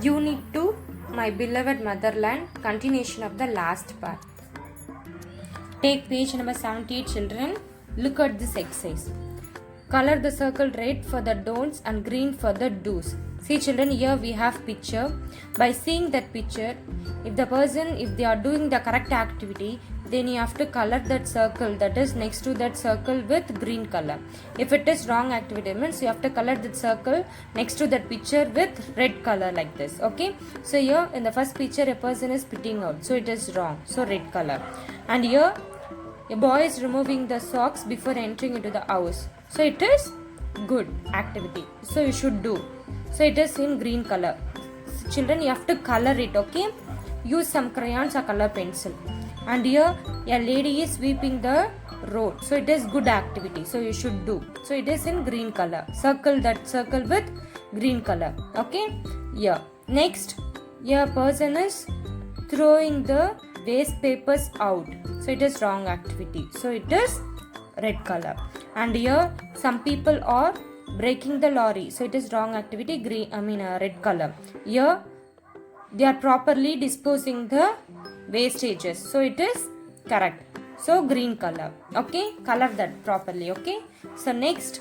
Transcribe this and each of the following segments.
Unit 2, My Beloved Motherland, continuation of the last part. Take page number 78, children. Look at this exercise. Color the circle red for the don'ts and green for the do's. See children, here we have picture. By seeing that picture, if they are doing the correct activity, then you have to color that circle that is next to that circle with green color. If it is wrong activity, means you have to color that circle next to that picture with red color like this. Okay, so here in the first picture a person is spitting out, so it is wrong, so red color. And here a boy is removing the socks before entering into the house, so it is good activity, so you should do. So it is in green color. Children, you have to color it. Okay, use some crayons or color pencil. And here a lady is sweeping the road, so it is good activity, so you should do. So it is in green color. Circle that circle with green color. Okay, here next, a person is throwing the waste papers out, so it is wrong activity, so it is red color. And here some people are breaking the lorry, so it is wrong activity, red color. Here they are properly disposing the wastages, so it is correct, so green color. Okay, color that properly. Okay, so next,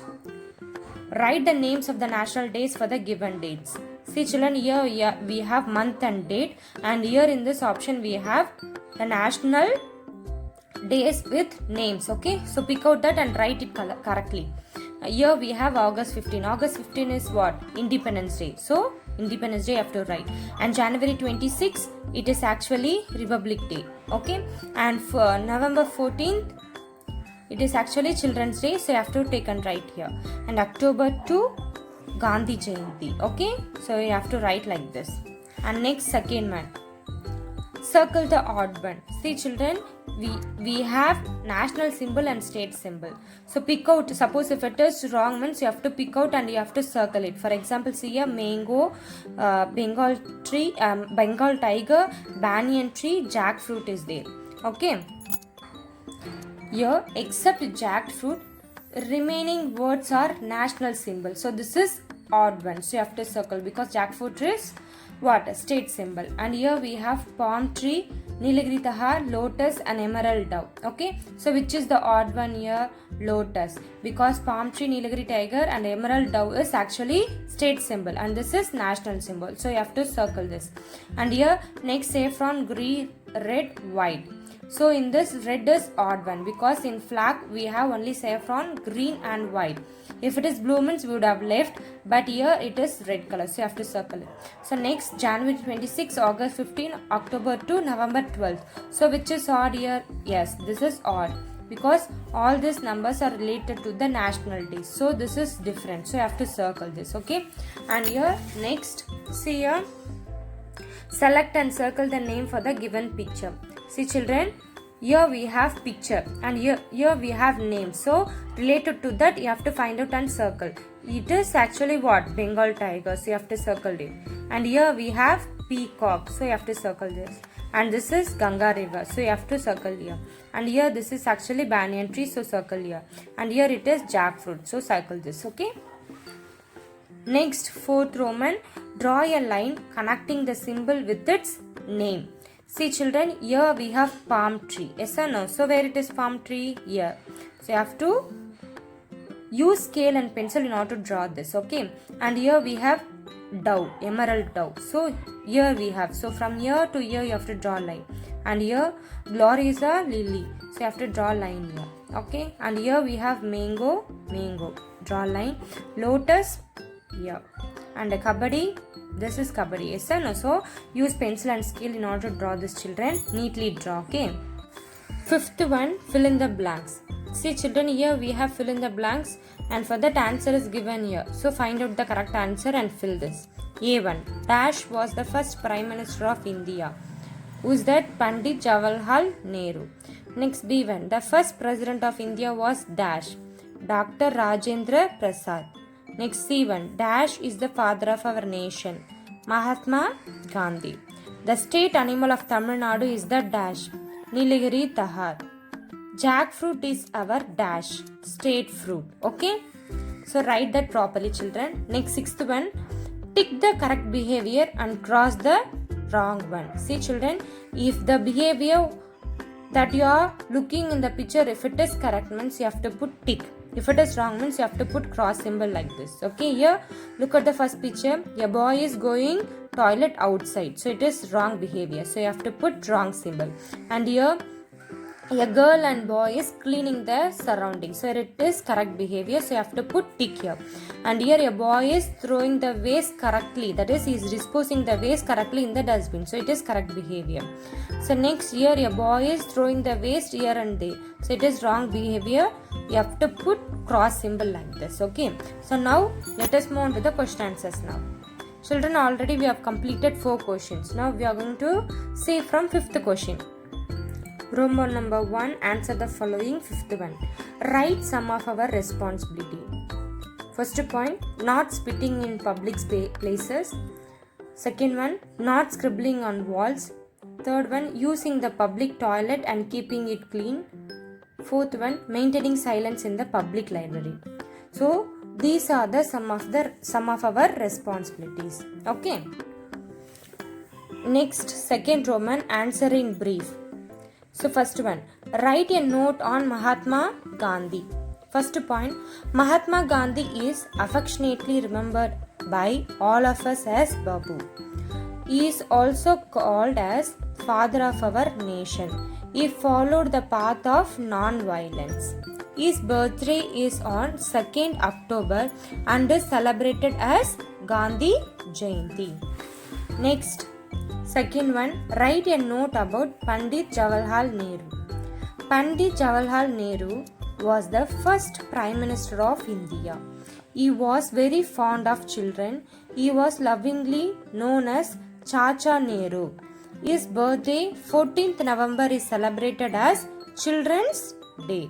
write the names of the national days for the given dates. See children, here we have month and date, and here in this option we have the national days with names. Okay, so pick out that and write it correctly. Here we have August 15. August 15 is what? Independence Day. So Independence Day you have to write. And January 26, it is actually Republic Day. Okay, and for November 14th, it is actually Children's Day, so you have to take and write here. And October 2, Gandhi Jayanti. Okay, so you have to write like this. And next, second one, circle the odd one. See children, we have national symbol and state symbol, so pick out. Suppose if it is wrong means you have to pick out and you have to circle it. For example, see a mango, Bengal tree, Bengal tiger, banyan tree, jackfruit is there. Okay, here except jackfruit, remaining words are national symbol, so this is odd one, so you have to circle because jackfruit is what? State symbol. And here we have palm tree, Nilagiri Tahar, lotus and emerald dove. Okay, so which is the odd one here? Lotus, because palm tree, Nilagiri tiger and emerald dove is actually state symbol and this is national symbol, so you have to circle this. And here next, saffron, green, red, white. So in this, red is odd one because in flag we have only saffron, green and white. If it is blue means we would have left, but here it is red color, so you have to circle it. So next, January 26, August 15, October 2, November 12th. So which is odd here? Yes, this is odd because all these numbers are related to the national days, so this is different, so you have to circle this. Okay, and here next, see here, select and circle the name for the given picture. See children, here we have picture and here we have name, so related to that you have to find out and circle. It is actually what? Bengal tiger, so you have to circle it. And here we have peacock, so you have to circle this. And this is Ganga river, so you have to circle here. And here this is actually banyan tree, so circle here. And here it is jackfruit, so circle this. Okay, next, fourth Roman, draw a line connecting the symbol with its name. See children, here we have palm tree. Yes or no? So where it is palm tree? Here. So you have to use scale and pencil in order to draw this. Okay. And here we have dove, emerald dove. So here we have. So from here to here you have to draw a line. And here glory is a lily. So you have to draw a line here. Okay. And here we have mango, mango. Draw a line. Lotus, here. And a kabaddi. This is kabaddi. Yes or no? So use pencil and scale in order to draw this, children. Neatly draw. Okay. Fifth one, fill in the blanks. See children, here we have fill in the blanks and for that answer is given here. So find out the correct answer and fill this. A1, Dash was the first Prime Minister of India. Who is that? Pandit Jawaharlal Nehru. Next, B1, the first President of India was Dash, Dr. Rajendra Prasad. Next, C1, Dash is the father of our nation, Mahatma Gandhi. The state animal of Tamil Nadu is the Dash, Nilagiri Tahar. Jackfruit is our Dash, state fruit. Okay, so write that properly, children. Next, sixth one, tick the correct behavior and cross the wrong one. See children, if the behavior that you are looking in the picture, if it is correct means you have to put tick. If it is wrong means you have to put cross symbol like this. Okay, here look at the first picture. A boy is going toilet outside, so it is wrong behavior, so you have to put wrong symbol. And here a girl and boy is cleaning their surroundings, so it is correct behavior, so you have to put tick here. And here a boy is throwing the waste correctly, that is he is disposing the waste correctly in the dustbin, so it is correct behavior. So next, here a boy is throwing the waste here and there, so it is wrong behavior, you have to put cross symbol like this. Okay, so now let us move on to the question answers now. Children, already we have completed 4 questions. Now we are going to see from 5th question. Roman number 1, answer the following. 5th one, write some of our responsibility. First point, not spitting in public places. Second one, not scribbling on walls. Third one, using the public toilet and keeping it clean. Fourth one, maintaining silence in the public library. So these are the some of our responsibilities. Okay. Next, second Roman, answer in brief. So first one, write a note on Mahatma Gandhi. First point, Mahatma Gandhi is affectionately remembered by all of us as Babu. He is also called as father of our nation. He followed the path of non-violence. His birthday is on 2nd October and is celebrated as Gandhi Jayanti. Next, second one, write a note about Pandit Jawaharlal Nehru. Pandit Jawaharlal Nehru was the first Prime Minister of India. He was very fond of children. He was lovingly known as Chacha Nehru. His birthday, 14th November, is celebrated as Children's Day.